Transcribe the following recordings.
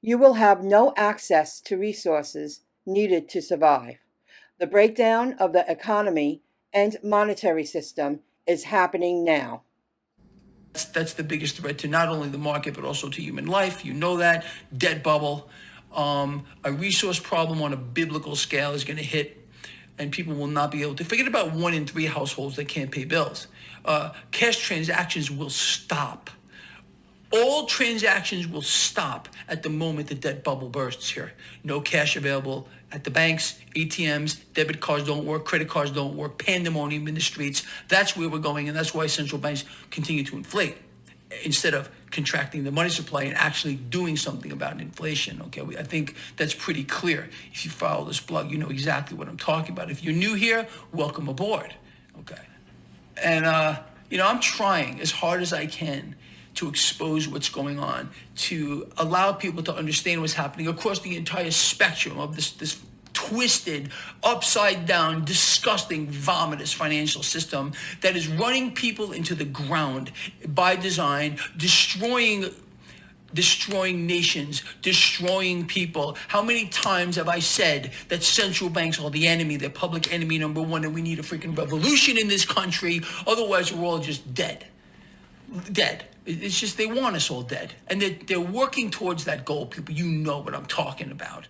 You will have no access to resources needed to survive. The breakdown of the economy and monetary system is happening now. That's the biggest threat to not only the market but also to human life. You know that debt bubble, a resource problem on a biblical scale is going to hit, and people will not be able to forget about 1 in 3 households that can't pay bills. Cash transactions will stop. All transactions will stop at the moment the debt bubble bursts here. No cash available at the banks, ATMs, debit cards don't work, credit cards don't work, pandemonium in the streets. That's where we're going, and that's why central banks continue to inflate instead of contracting the money supply and actually doing something about inflation. Okay, I think that's pretty clear. If you follow this blog, you know exactly what I'm talking about. If you're new here, welcome aboard. Okay, and I'm trying as hard as I can to expose what's going on, to allow people to understand what's happening across the entire spectrum of this twisted, upside down, disgusting, vomitous financial system that is running people into the ground by design, destroying nations, destroying people. How many times have I said that central banks are the enemy, the public enemy number one, and we need a freaking revolution in this country, otherwise we're all just dead. It's just they want us all dead. And they're working towards that goal, people. You know what I'm talking about.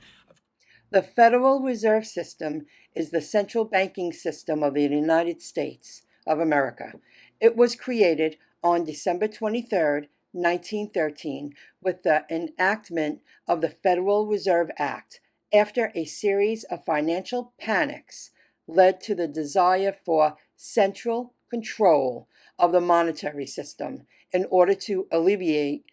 The Federal Reserve System is the central banking system of the United States of America. It was created on December 23rd, 1913, with the enactment of the Federal Reserve Act after a series of financial panics led to the desire for central control of the monetary system in order to alleviate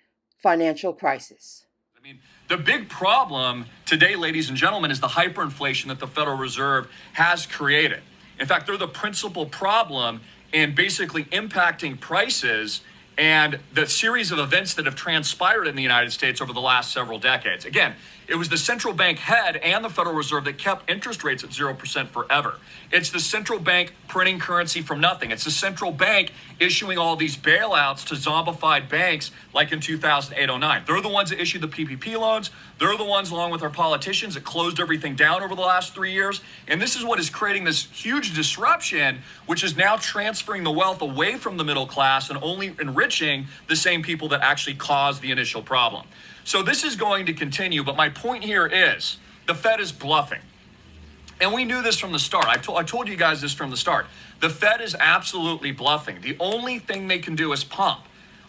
financial crisis. I mean, the big problem today, ladies and gentlemen, is the hyperinflation that the Federal Reserve has created. In fact, they're the principal problem in basically impacting prices and the series of events that have transpired in the United States over the last several decades. Again, it was the central bank head and the Federal Reserve that kept interest rates at 0% forever. It's the central bank printing currency from nothing. It's the central bank issuing all these bailouts to zombified banks like in 2008-09. They're the ones that issued the PPP loans. They're the ones, along with our politicians, that closed everything down over the last 3 years. And this is what is creating this huge disruption, which is now transferring the wealth away from the middle class and only enriching the same people that actually caused the initial problem. So this is going to continue, but my point here is the Fed is bluffing. And we knew this from the start. I told you guys this from the start. The Fed is absolutely bluffing. The only thing they can do is pump.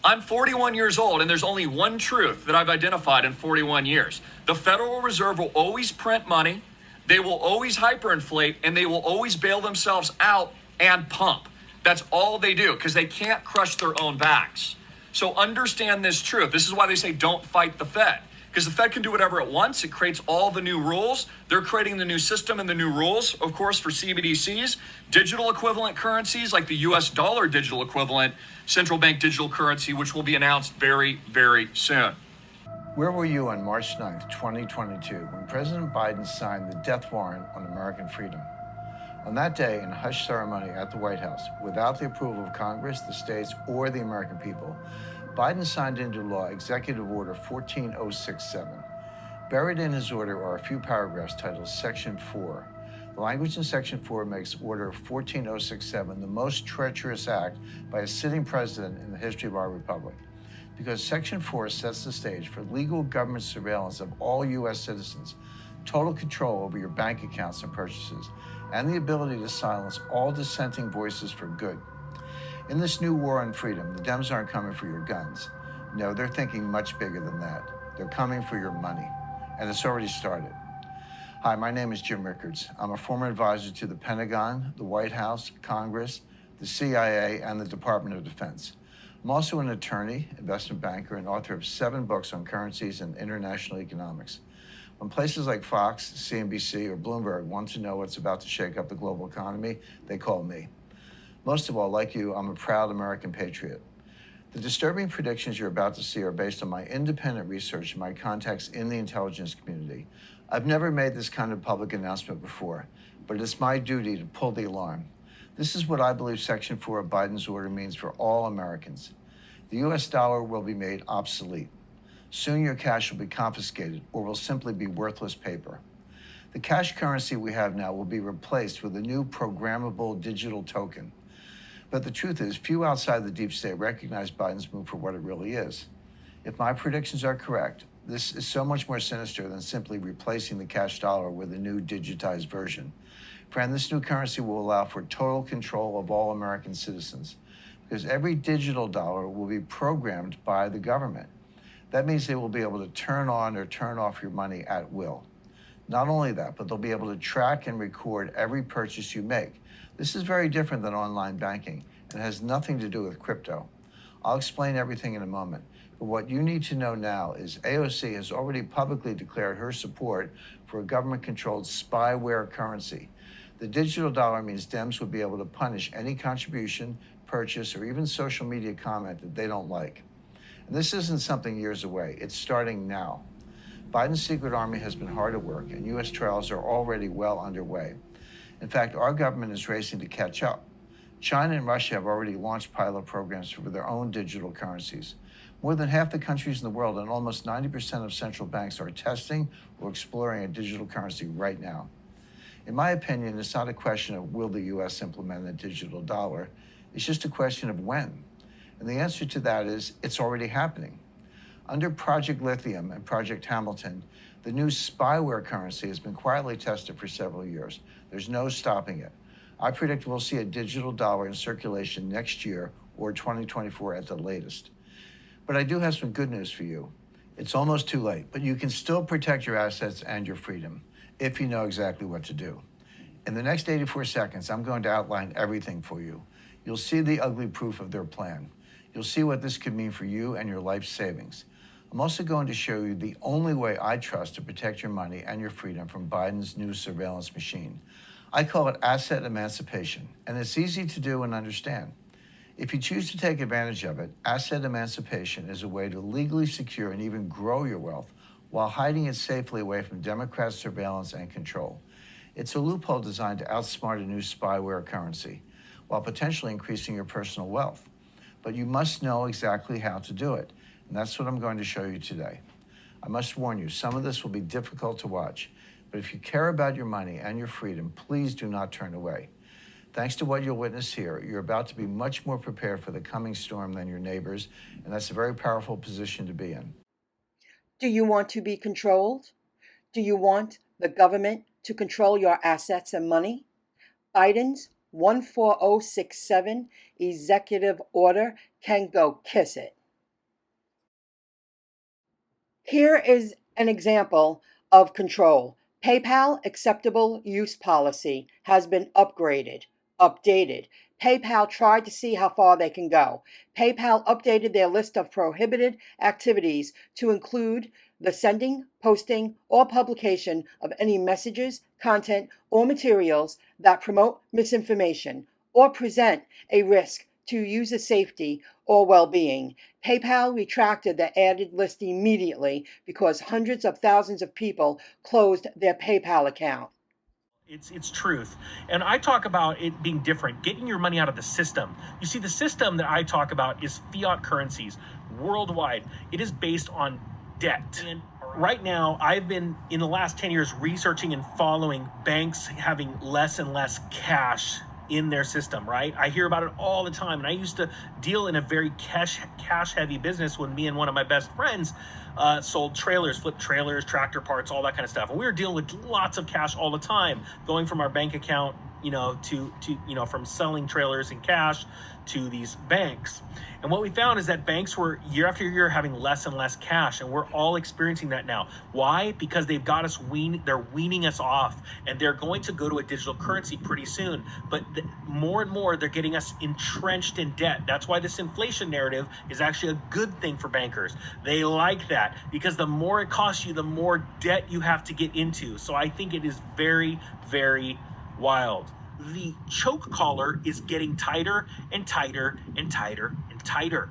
I'm 41 years old, and there's only one truth that I've identified in 41 years. The Federal Reserve will always print money, they will always hyperinflate, and they will always bail themselves out and pump. That's all they do, because they can't crush their own backs. So understand this truth. This is why they say don't fight the Fed. Because the Fed can do whatever it wants. It creates all the new rules. They're creating the new system and the new rules, of course, for CBDCs, digital equivalent currencies like the US dollar digital equivalent, central bank digital currency, which will be announced very, very soon. Where were you on March 9th, 2022, when President Biden signed the death warrant on American freedom? On that day, in a hush ceremony at the White House, without the approval of Congress, the states, or the American people, Biden signed into law Executive Order 14067. Buried in his order are a few paragraphs titled Section 4. The language in Section 4 makes Order 14067 the most treacherous act by a sitting president in the history of our republic, because Section 4 sets the stage for legal government surveillance of all U.S. citizens, total control over your bank accounts and purchases, and the ability to silence all dissenting voices for good. In this new war on freedom, the Dems aren't coming for your guns. No, they're thinking much bigger than that. They're coming for your money, and it's already started. Hi, my name is Jim Rickards. I'm a former advisor to the Pentagon, the White House, Congress, the CIA, and the Department of Defense. I'm also an attorney, investment banker, and author of 7 books on currencies and international economics. When places like Fox, CNBC, or Bloomberg want to know what's about to shake up the global economy, they call me. Most of all, like you, I'm a proud American patriot. The disturbing predictions you're about to see are based on my independent research and my contacts in the intelligence community. I've never made this kind of public announcement before, but it's my duty to pull the alarm. This is what I believe Section 4 of Biden's order means for all Americans. The U.S. dollar will be made obsolete. Soon your cash will be confiscated or will simply be worthless paper. The cash currency we have now will be replaced with a new programmable digital token. But the truth is, few outside the deep state recognize Biden's move for what it really is. If my predictions are correct, this is so much more sinister than simply replacing the cash dollar with a new digitized version. Friend, this new currency will allow for total control of all American citizens, because every digital dollar will be programmed by the government. That means they will be able to turn on or turn off your money at will. Not only that, but they'll be able to track and record every purchase you make. This is very different than online banking and has nothing to do with crypto. I'll explain everything in a moment. But what you need to know now is AOC has already publicly declared her support for a government-controlled spyware currency. The digital dollar means Dems would be able to punish any contribution, purchase, or even social media comment that they don't like. And this isn't something years away. It's starting now. Biden's secret army has been hard at work, and U.S. trials are already well underway. In fact, our government is racing to catch up. China and Russia have already launched pilot programs for their own digital currencies. More than half the countries in the world and almost 90% of central banks are testing or exploring a digital currency right now. In my opinion, it's not a question of will the U.S. implement a digital dollar. It's just a question of when. And the answer to that is it's already happening. Under Project Lithium and Project Hamilton, the new spyware currency has been quietly tested for several years. There's no stopping it. I predict we'll see a digital dollar in circulation next year or 2024 at the latest. But I do have some good news for you. It's almost too late, but you can still protect your assets and your freedom if you know exactly what to do. In the next 84 seconds, I'm going to outline everything for you. You'll see the ugly proof of their plan. You'll see what this could mean for you and your life savings. I'm also going to show you the only way I trust to protect your money and your freedom from Biden's new surveillance machine. I call it asset emancipation, and it's easy to do and understand. If you choose to take advantage of it, asset emancipation is a way to legally secure and even grow your wealth while hiding it safely away from Democrat surveillance and control. It's a loophole designed to outsmart a new spyware currency while potentially increasing your personal wealth. But you must know exactly how to do it. And that's what I'm going to show you today. I must warn you, some of this will be difficult to watch, but if you care about your money and your freedom, please do not turn away. Thanks to what you'll witness here, you're about to be much more prepared for the coming storm than your neighbors, and that's a very powerful position to be in. Do you want to be controlled? Do you want the government to control your assets and money? Biden's 14067 executive order can go kiss it. Here is an example of control. PayPal acceptable use policy has been updated. PayPal tried to see how far they can go. PayPal updated their list of prohibited activities to include the sending, posting, or publication of any messages, content, or materials that promote misinformation or present a risk to user safety or well-being. PayPal retracted the added list immediately because hundreds of thousands of people closed their PayPal account. It's truth. And I talk about it being different, getting your money out of the system. You see, the system that I talk about is fiat currencies worldwide. It is based on debt. And right now, I've been, in the last 10 years, researching and following banks having less and less cash in their system, right? I hear about it all the time. And I used to deal in a very cash heavy business when me and one of my best friends sold trailers, flipped trailers, tractor parts, all that kind of stuff. And we were dealing with lots of cash all the time, going from our bank account, to from selling trailers in cash to these banks. And what we found is that banks were year after year having less and less cash, and we're all experiencing that now. Why? Because they've got us they're weaning us off, and they're going to go to a digital currency pretty soon. But more and more, they're getting us entrenched in debt. That's why this inflation narrative is actually a good thing for bankers. They like that because the more it costs you, the more debt you have to get into. So I think it is very, very wild. The choke collar is getting tighter and tighter and tighter and tighter.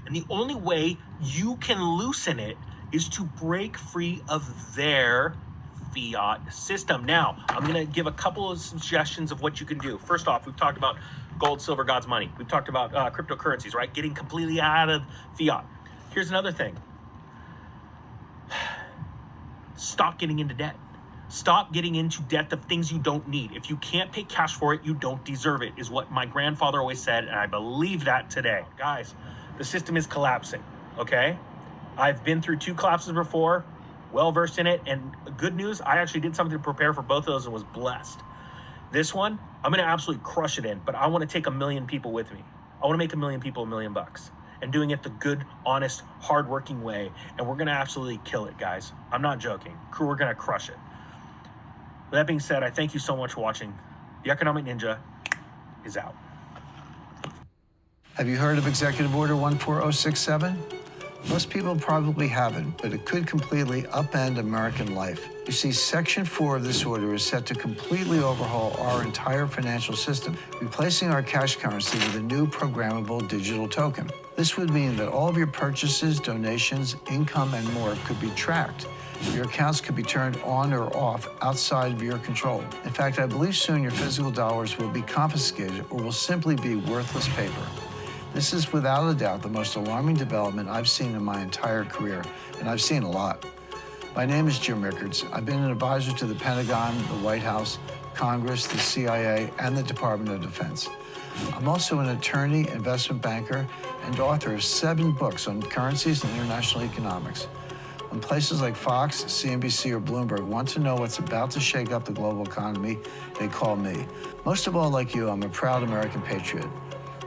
And the only way you can loosen it is to break free of their fiat system. Now, I'm going to give a couple of suggestions of what you can do. First off, we've talked about gold, silver, God's money. We've talked about cryptocurrencies, right? Getting completely out of fiat. Here's another thing. Stop getting into debt. Stop getting into debt of things you don't need. If you can't pay cash for it, you don't deserve it, is what my grandfather always said, and I believe that today. Guys, the system is collapsing, okay? I've been through 2 collapses before, well-versed in it, and good news, I actually did something to prepare for both of those and was blessed. This one, I'm gonna absolutely crush it in, but I wanna take 1 million people with me. I wanna make 1 million people $1 million, and doing it the good, honest, hardworking way, and we're gonna absolutely kill it, guys. I'm not joking. Crew, we're gonna crush it. With that being said, I thank you so much for watching. The Economic Ninja is out. Have you heard of Executive Order 14067? Most people probably haven't, but it could completely upend American life. You see, Section 4 of this order is set to completely overhaul our entire financial system, replacing our cash currency with a new programmable digital token. This would mean that all of your purchases, donations, income, and more could be tracked. Your accounts could be turned on or off outside of your control. In fact, I believe soon your physical dollars will be confiscated or will simply be worthless paper. This is without a doubt the most alarming development I've seen in my entire career, and I've seen a lot. My name is Jim Rickards. I've been an advisor to the Pentagon, the White House, Congress, the CIA, and the Department of Defense. I'm also an attorney, investment banker, and author of 7 books on currencies and international economics. When places like Fox, CNBC, or Bloomberg want to know what's about to shake up the global economy, they call me. Most of all, like you, I'm a proud American patriot.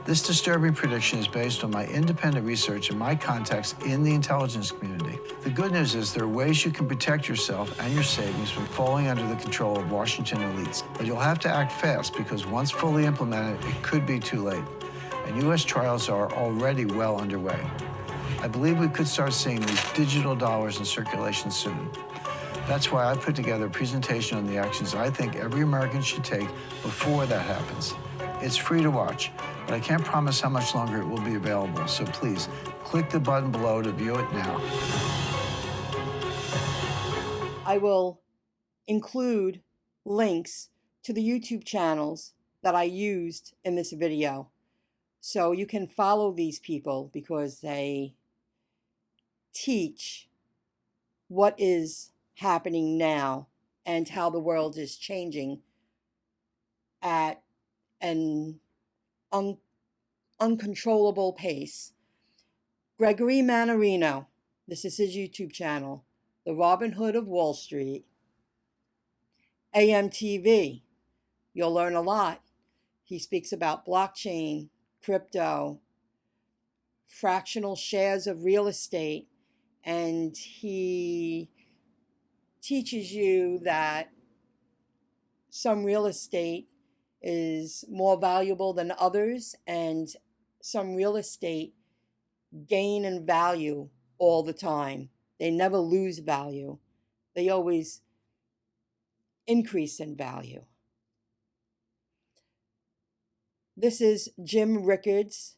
This disturbing prediction is based on my independent research and my contacts in the intelligence community. The good news is there are ways you can protect yourself and your savings from falling under the control of Washington elites. But you'll have to act fast because once fully implemented, it could be too late. And U.S. trials are already well underway. I believe we could start seeing these digital dollars in circulation soon. That's why I put together a presentation on the actions I think every American should take before that happens. It's free to watch, but I can't promise how much longer it will be available, so please click the button below to view it now. I will include links to the YouTube channels that I used in this video, so you can follow these people because they teach what is happening now and how the world is changing at an uncontrollable pace. Gregory Mannarino, this is his YouTube channel, The Robin Hood of Wall Street. AMTV, you'll learn a lot. He speaks about blockchain, crypto, fractional shares of real estate, and he teaches you that some real estate is more valuable than others, and some real estate gain in value all the time. They never lose value. They always increase in value. This is Jim Rickards.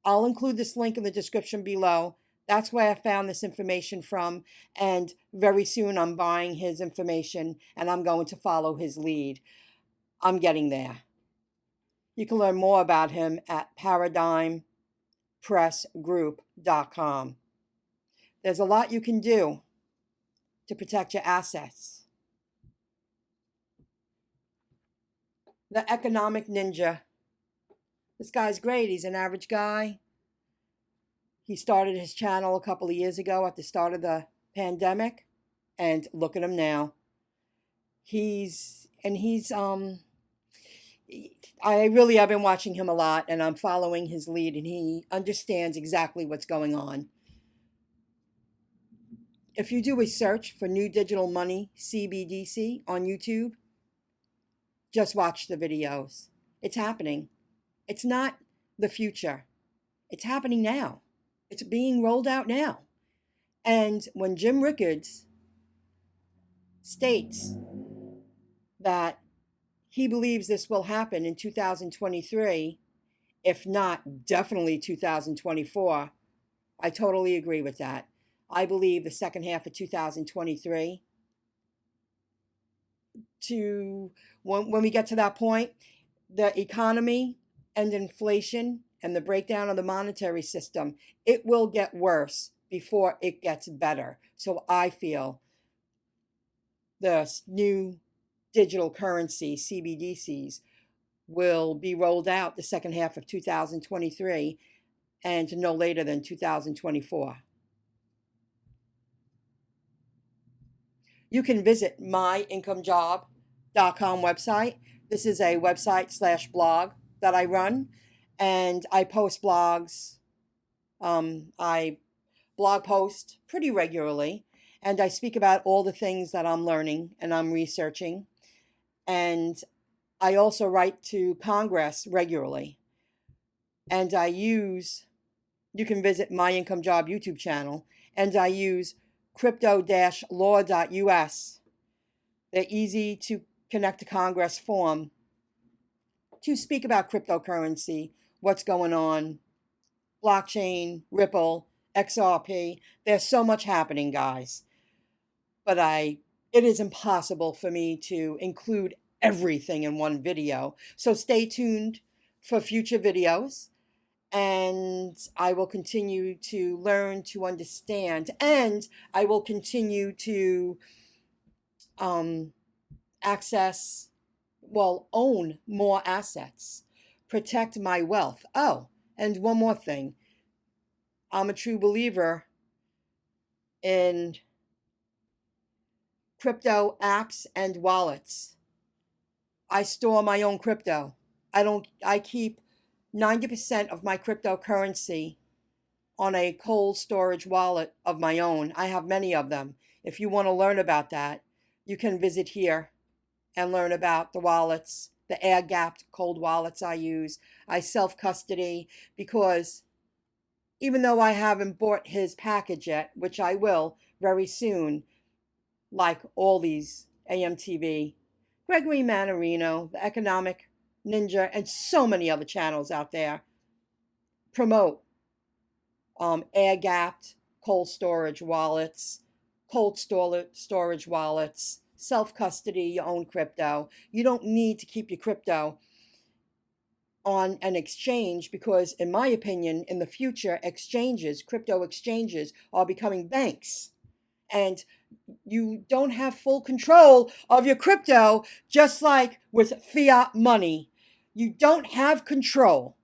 I'll include this link in the description below. That's where I found this information from, and very soon I'm buying his information and I'm going to follow his lead. I'm getting there. You can learn more about him at paradigmpressgroup.com. There's a lot you can do to protect your assets. The Economic Ninja. This guy's great. He's an average guy. He started his channel a couple of years ago at the start of the pandemic, and look at him now. I've been watching him a lot, and I'm following his lead, and he understands exactly what's going on. If you do a search for New Digital Money, CBDC, on YouTube, just watch the videos. It's happening. It's not the future. It's happening now. It's being rolled out now. And when Jim Rickards states that he believes this will happen in 2023, if not definitely 2024, I totally agree with that. I believe the second half of 2023, when we get to that point, the economy and inflation and the breakdown of the monetary system, it will get worse before it gets better. So I feel the new digital currency, CBDCs, will be rolled out the second half of 2023 and no later than 2024. You can visit myincomejob.com website. This is a website/blog that I run, and I post blogs. I blog post pretty regularly, and I speak about all the things that I'm learning and I'm researching. And I also write to Congress regularly. And you can visit My Income Job YouTube channel, and I use crypto-law.us, the easy to connect to Congress form, to speak about cryptocurrency, what's going on, blockchain, Ripple, XRP. There's so much happening, guys. But it is impossible for me to include everything in one video. So stay tuned for future videos, and I will continue to learn, to understand, and I will continue to own more assets, protect my wealth. Oh, and one more thing. I'm a true believer in crypto apps and wallets. I store my own crypto. I keep 90% of my cryptocurrency on a cold storage wallet of my own. I have many of them. If you want to learn about that, you can visit here and learn about the wallets, the air-gapped cold wallets I use. I self-custody because even though I haven't bought his package yet, which I will very soon, like all these AMTV, Gregory Mannarino, the Economic Ninja, and so many other channels out there promote air-gapped cold storage wallets, self-custody, your own crypto. You don't need to keep your crypto on an exchange because, in my opinion, in the future, crypto exchanges are becoming banks. And you don't have full control of your crypto, just like with fiat money. You don't have control.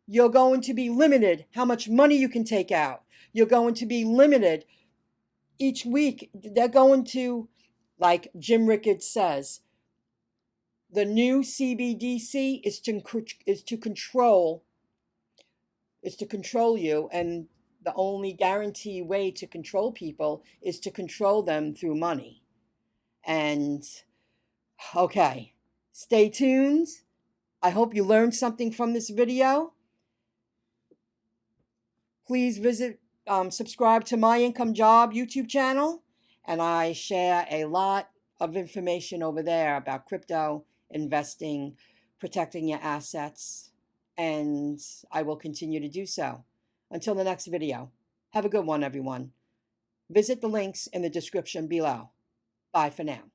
You're going to be limited how much money you can take out. You're going to be limited each week. They're going to, like Jim Ricketts says, the new CBDC is to control you, and the only guarantee way to control people is to control them through money. And okay, stay tuned. I hope you learned something from this video. Please subscribe to My Income Job YouTube channel, and I share a lot of information over there about crypto, investing, protecting your assets, and I will continue to do so. Until the next video, have a good one, everyone. Visit the links in the description below. Bye for now.